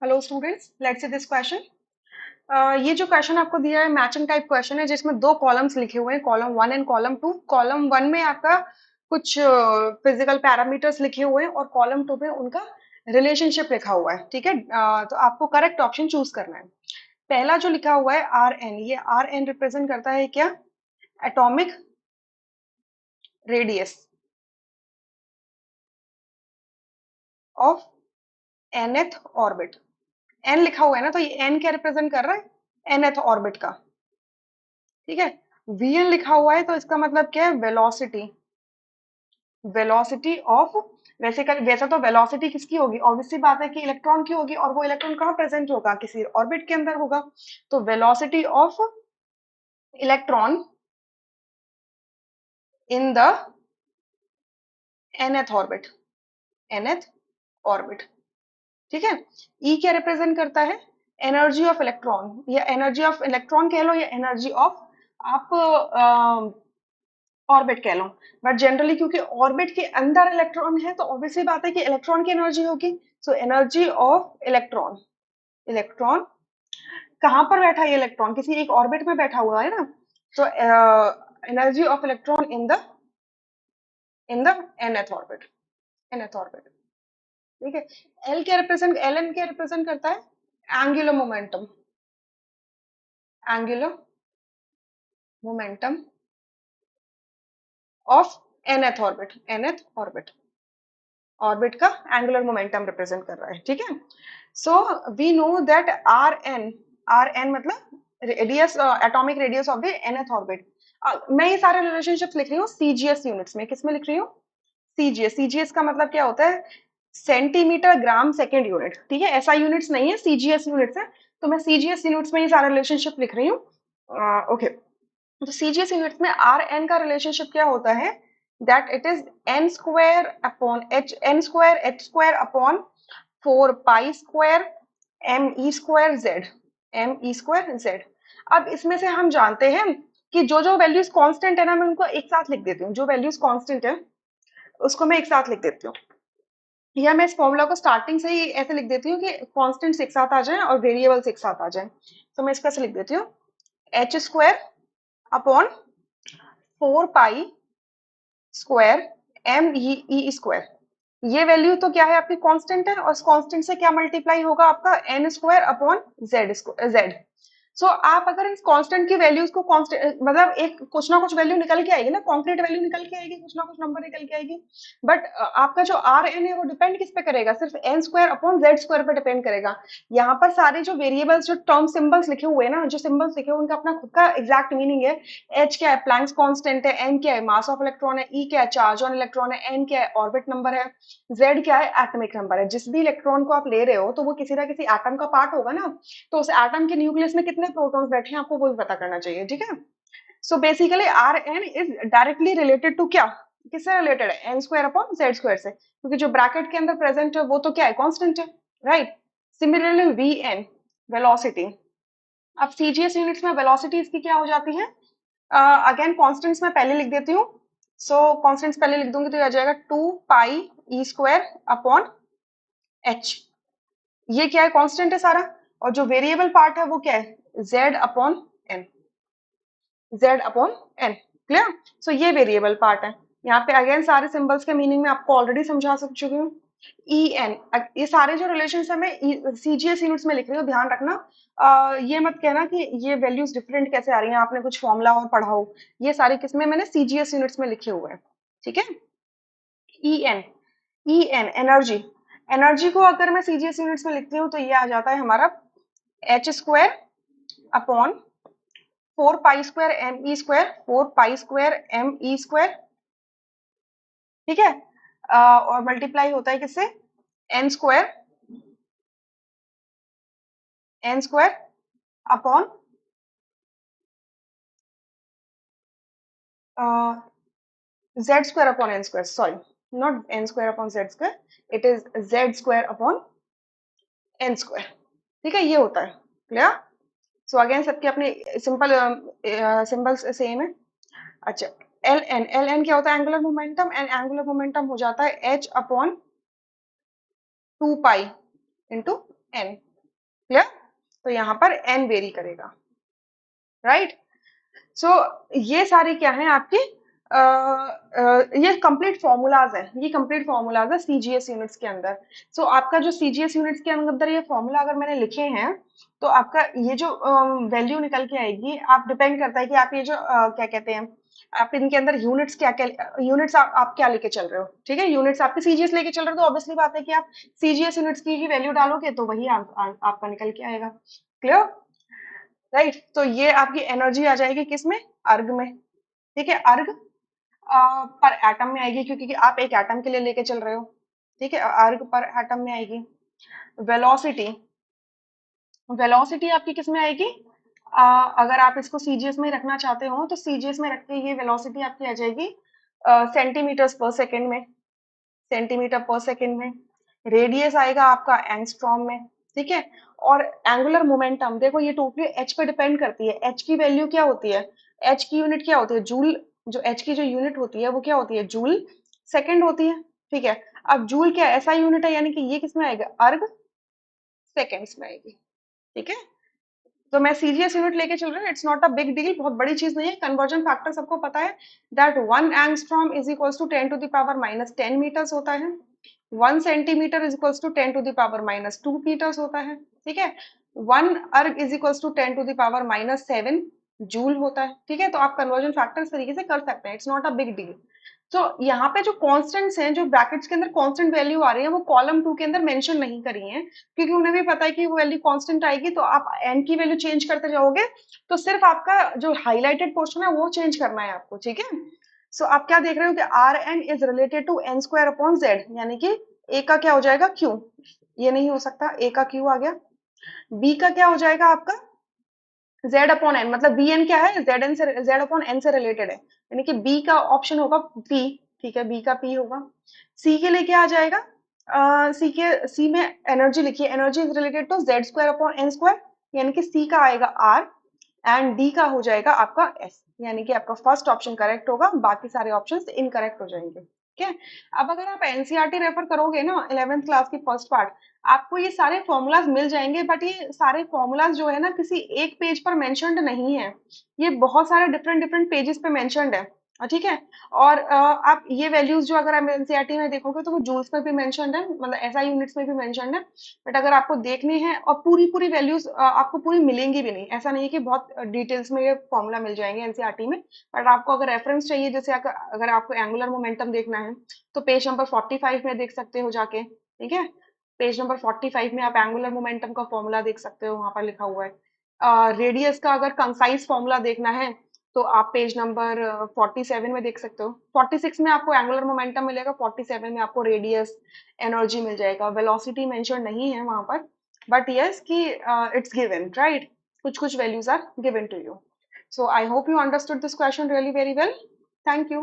Hello students, let's see this question. ये जो question आपको दिया है मैचिंग टाइप क्वेश्चन है, जिसमें दो कॉलम्स लिखे हुए हैं, column one and column to. Column one में आपका कुछ फिजिकल पैरामीटर्स लिखे हुए हैं और कॉलम टू में उनका रिलेशनशिप लिखा हुआ है। ठीक है, तो आपको करेक्ट ऑप्शन चूज करना है। पहला जो लिखा हुआ है आर एन, ये आर एन रिप्रेजेंट करता है क्या? Atomic radius of nth orbit. N लिखा हुआ है ना, तो ये एन क्या रिप्रेजेंट कर रहा है? nth ऑर्बिट का। ठीक है, vn लिखा हुआ है तो इसका मतलब क्या है? वेलोसिटी। वेलोसिटी ऑफ, वैसे तो वेलोसिटी किसकी होगी? ऑब्वियसली बात है कि इलेक्ट्रॉन की होगी, और वो इलेक्ट्रॉन कहाँ प्रेजेंट होगा? किसी ऑर्बिट के अंदर होगा। तो velocity of electron in the nth orbit. nth orbit. ठीक है, ई क्या रिप्रेजेंट करता है? एनर्जी ऑफ इलेक्ट्रॉन, या एनर्जी ऑफ इलेक्ट्रॉन कह लो, या एनर्जी ऑफ आप ऑर्बिट कह लो। बट जनरली क्योंकि ऑर्बिट के अंदर इलेक्ट्रॉन है, तो ऑब्वियसली बात है कि इलेक्ट्रॉन की एनर्जी होगी। So energy of electron. Electron कहाँ पर बैठा है? ये इलेक्ट्रॉन किसी एक ऑर्बिट में बैठा हुआ है ना। तो energy of electron in the nth orbit. nth orbit. ठीक है, एल क्या रिप्रेजेंट, एल एन क्या रिप्रेजेंट करता है? Angular momentum. Angular momentum of nth orbit. nth orbit. Orbit का एंगुलर मोमेंटम रिप्रेजेंट कर रहा है। ठीक है, so we know that R N. R N मतलब radius, atomic radius of the nth orbit. मैं ये सारे रिलेशनशिप्स लिख रही हूँ सीजीएस यूनिट्स में। किस में लिख रही हूँ? सीजीएस। सीजीएस का मतलब क्या होता है? Centimetre gram second unit. ठीक है, ऐसा यूनिट्स नहीं है, सीजीएस यूनिट्स है। तो मैं सीजीएस यूनिट्स में ये सारा रिलेशनशिप लिख रही हूँ। ओके, तो सीजीएस यूनिट्स में आर एन का रिलेशनशिप क्या होता है? That it is N square upon H, N square H square upon 4 pi square M E square Z. M E square Z. अब इसमें से हम जानते हैं कि जो जो वैल्यूज कांस्टेंट है ना, मैं उनको एक साथ लिख देती हूँ। जो वैल्यूज कांस्टेंट है उसको मैं एक साथ लिख देती हूँ, या मैं इस फॉर्मूला को स्टार्टिंग से ही ऐसे लिख देती हूँ कि कांस्टेंट्स एक साथ आ जाएं और वेरिएबल्स एक साथ आ जाएं। तो मैं इसको ऐसे लिख देती हूँ, H square upon 4 pi square M E square. ये वैल्यू तो क्या है? आपकी कांस्टेंट है, और इस कांस्टेंट से क्या मल्टीप्लाई होगा? आपका N square upon Z Z. So आप अगर इस कांस्टेंट की वैल्यूज को कांस्टेंट, मतलब एक कुछ ना कुछ वैल्यू निकल के आएगी ना, कॉन्क्रीट वैल्यू निकल के आएगी, कुछ ना कुछ नंबर निकल के आएगी। बट आपका जो आर एन है वो डिपेंड किस पे करेगा? सिर्फ N square upon Z square पे डिपेंड करेगा। यहाँ पर सारे जो वेरिएबल्स, जो टर्म सिंबल्स लिखे हुए हैं ना, जो सिंबल्स लिखे हुए उनका अपना खुद का एग्जैक्ट मीनिंग है। एच क्या है? प्लैंक्स कांस्टेंट है। एन क्या है? मास ऑफ इलेक्ट्रॉन है। ई क्या है? चार्ज ऑन इलेक्ट्रॉन है। एन क्या है? ऑर्बिट नंबर है। जेड क्या है? एटॉमिक नंबर है। जिस भी इलेक्ट्रॉन को आप ले रहे हो तो वो किसी ना किसी एटम का पार्ट होगा ना। तो उस एटम के न्यूक्लियस में कितने प्रोटॉन्स बैठे हैं आपको वो भी पता करना चाहिए। ठीक है, so basically R N is directly related to क्या? किससे रिलेटेड है? N square upon Z square से, क्योंकि जो ब्रैकेट के अंदर प्रेजेंट है वो तो क्या है? कांस्टेंट है, right. Similarly V N, velocity. अब सीजीएस यूनिट्स में वेलोसिटी इसकी क्या हो जाती है? अगेन कॉन्स्टेंट्स में पहले लिख देती हूँ। सो कॉन्स्टेंट्स पहले लिख दूंगी तो ये आ जाएगा 2 पाई ई स्क्वायर अपॉन एच। ये क्या है? कांस्टेंट है सारा। और जो वेरिएबल पार्ट है वो क्या है? z upon N. z upon N. Clear? So ये वेरिएबल पार्ट है। यहाँ पे अगेन सारे सिंबल्स के मीनिंग में आपको ऑलरेडी समझा चुकी हूँ। ई एन, ये सारे जो रिलेशन है मैं सीजीएस यूनिट्स में लिख रही हूँ, ध्यान रखना। ये मत कहना कि ये वैल्यूज डिफरेंट कैसे आ रही हैं, आपने कुछ फॉर्मूला और पढ़ा हो। ये सारे किसमें? मैंने सीजीएस यूनिट्स में लिखे हुए हैं। ठीक है, E N. E N energy. Energy को अगर मैं सीजीएस यूनिट्स में लिखती हूँ तो ये आ जाता है हमारा H square upon 4 pi square M E square. 4 pi square M E square. ठीक है, और मल्टीप्लाई होता है किससे? N square. N square upon Z square upon N square. Sorry, not N square upon Z square, it is Z square upon N square. ठीक है, ये होता है। क्लियर? सो अगेन सबके अपने सिंपल सिंबल्स सेम है। अच्छा, एल एन, एल एन क्या होता है? Angular momentum. And angular momentum हो जाता है H upon 2 pi into N. Clear? तो यहाँ पर एन वेरी करेगा, राइट? सो ये सारी क्या है आपकी ये कंप्लीट फॉर्मूलाज है, ये कंप्लीट फॉर्मूलाज है सीजीएस यूनिट्स के अंदर। सो आपका जो सीजीएस यूनिट्स के अंदर ये फॉर्मूला अगर मैंने लिखे हैं, तो आपका ये जो वैल्यू निकल के आएगी, आप डिपेंड करता है कि आप ये जो क्या कहते हैं, आप इनके अंदर यूनिट्स क्या क्या यूनिट्स आप क्या लेके चल रहे हो, ठीक है? यूनिट्स आपके सीजीएस लेके चल रहे हो तो ऑब्वियसली बात है कि आप सीजीएस यूनिट्स की ही वैल्यू डालोगे तो वही आपका निकल के आएगा। क्लियर? राइट? तो ये आपकी एनर्जी आ जाएगी किस में? अर्ग में। ठीक है? अर्ग पर एटम में आएगी, क्योंकि आप एक एटम के लिए लेके चल रहे हो। ठीक है? अर्ग पर एटम में आएगी। वेलोसिटी, वेलोसिटी आपकी किस में आएगी? अगर आप इसको सीजीएस में रखना चाहते हो तो सीजीएस में रख के ये वेलोसिटी आपकी आ जाएगी सेंटीमीटर्स पर सेकेंड में, सेंटीमीटर पर सेकेंड में। रेडियस आएगा आपका एंगस्ट्रॉम में। ठीक है? और एंगुलर मोमेंटम देखो ये टोटली एच पे डिपेंड करती है। एच की वैल्यू क्या होती है? एच की यूनिट क्या होती है? जूल। जो एच की जो यूनिट होती है वो क्या होती है? जूल सेकेंड होती है। ठीक है? अब जूल क्या ऐसा यूनिट है, यानी कि ये किस में आएगा? अर्ग सेकेंड्स में आएगी। ठीक है? तो मैं सीजीएस यूनिट लेके चल रही हूँ, it's not a big deal, बहुत बड़ी चीज नहीं है। कन्वर्जन फैक्टर सबको पता है that 1 angstrom is equals to 10⁻⁻10 metres होता है। 1 centimetre is equals to 10⁻⁻2 metres होता है। ठीक है? 1 अर्ग इज इक्वल्स टू 10⁻⁻7 जूल होता है। ठीक है? तो आप कन्वर्जन फैक्टर इस तरीके से कर सकते हैं, it's not a big deal. तो यहाँ पे जो कांस्टेंट्स हैं, जो ब्रैकेट्स के अंदर कांस्टेंट वैल्यू आ रही है, वो कॉलम 2 के अंदर मेंशन नहीं करी है, क्योंकि उन्हें भी पता है कि वो वैल्यू कांस्टेंट आएगी, तो आप एन की वैल्यू चेंज करते जाओगे तो सिर्फ आपका जो हाईलाइटेड पोर्शन है वो चेंज करना है आपको। ठीक है? सो आप क्या देख रहे हो कि R N is related to N square upon Z, यानी कि ए का क्या हो जाएगा? क्यू। ये नहीं हो सकता, ए का क्यू आ गया। बी का क्या हो जाएगा आपका? जेड अपॉन एन, मतलब बी एन क्या है? जेड एन से, जेड अपॉन एन से रिलेटेड है, यानी कि बी का ऑप्शन होगा पी। ठीक है? बी का पी होगा। सी के लिए क्या आ जाएगा? सी में एनर्जी लिखिए, energy is related to Z square upon N square, यानी कि सी का आएगा आर एंड डी का हो जाएगा आपका एस, यानी कि आपका फर्स्ट ऑप्शन करेक्ट होगा, बाकी सारे ऑप्शंस इनकरेक्ट हो जाएंगे। ठीक है? अब अगर आप एनसीईआरटी रेफर करोगे ना 11th क्लास की फर्स्ट पार्ट, आपको ये सारे फॉर्मूलाज मिल जाएंगे, बट ये सारे फॉर्मूलाज जो है ना किसी एक पेज पर मेंशन्ड नहीं है, ये बहुत सारे डिफरेंट डिफरेंट पेजेस पे मेंशन्ड है। ठीक है? और आप ये वैल्यूज जो अगर आप एनसीईआरटी में देखोगे तो वो जूल्स में भी मेंशन्ड है, मतलब एसआई यूनिट्स में भी मेंशन्ड है। बट अगर आपको देखनी है, और पूरी पूरी वैल्यूज आपको पूरी मिलेंगी भी नहीं, ऐसा नहीं है कि बहुत डिटेल्स में ये फॉर्मूला मिल जाएंगे एनसीईआरटी में। बट आपको अगर रेफरेंस चाहिए, जैसे अगर आपको एंगुलर मोमेंटम देखना है तो पेज नंबर 45 में देख सकते हो जाके। ठीक है? पेज नंबर 45 में आप एंगुलर मोमेंटम का फॉर्मूला देख सकते हो, वहां पर लिखा हुआ है। रेडियस का अगर कंसाइज फॉर्मूला देखना है तो आप पेज नंबर 47 में देख सकते हो। 46 में आपको एंगुलर मोमेंटम मिलेगा, 47 में आपको रेडियस एनर्जी मिल जाएगा। वेलोसिटी मेंशन नहीं है वहां पर, बट यस कि इट्स गिवन, राइट? कुछ कुछ values are given to you. So I hope you understood this question really very well. Thank you.